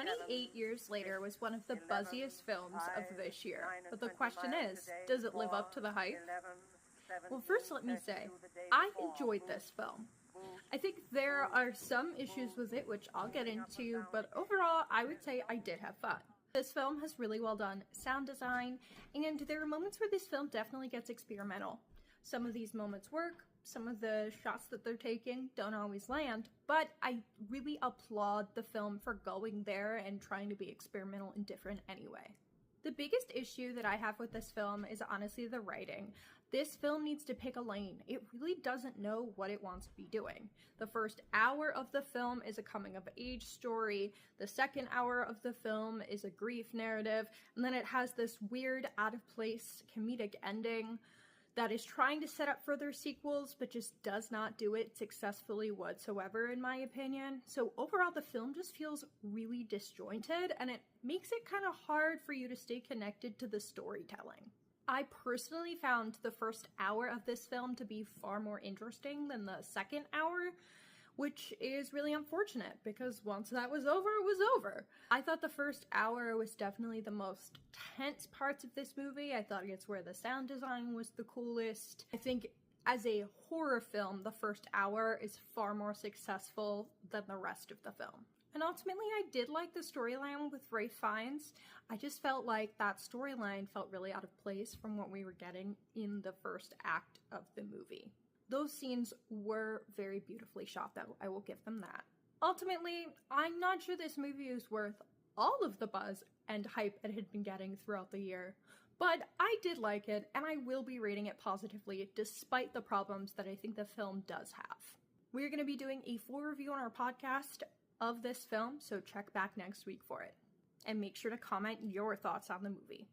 28 years later was one of the buzziest films of this year, but the question is, does it live up to the hype? Well, first let me say, I enjoyed this film. I think there are some issues with it, which I'll get into, but overall, I would say I did have fun. This film has really well done sound design, and there are moments where this film definitely gets experimental. Some of these moments work, some of the shots that they're taking don't always land, but I really applaud the film for going there and trying to be experimental and different anyway. The biggest issue that I have with this film is honestly the writing. This film needs to pick a lane. It really doesn't know what it wants to be doing. The first hour of the film is a coming-of-age story. The second hour of the film is a grief narrative. And then it has this weird, out-of-place comedic ending that is trying to set up further sequels, but just does not do it successfully whatsoever, in my opinion. So overall, the film just feels really disjointed, and it makes it kind of hard for you to stay connected to the storytelling. I personally found the first hour of this film to be far more interesting than the second hour, which is really unfortunate because once that was over, it was over. I thought the first hour was definitely the most tense parts of this movie. I thought it's where the sound design was the coolest. I think as a horror film, the first hour is far more successful than the rest of the film. And ultimately, I did like the storyline with Ralph Fiennes. I just felt like that storyline felt really out of place from what we were getting in the first act of the movie. Those scenes were very beautifully shot, though. I will give them that. Ultimately, I'm not sure this movie is worth all of the buzz and hype it had been getting throughout the year, but I did like it, and I will be rating it positively, despite the problems that I think the film does have. We're going to be doing a full review on our podcast of this film, so check back next week for it. And make sure to comment your thoughts on the movie.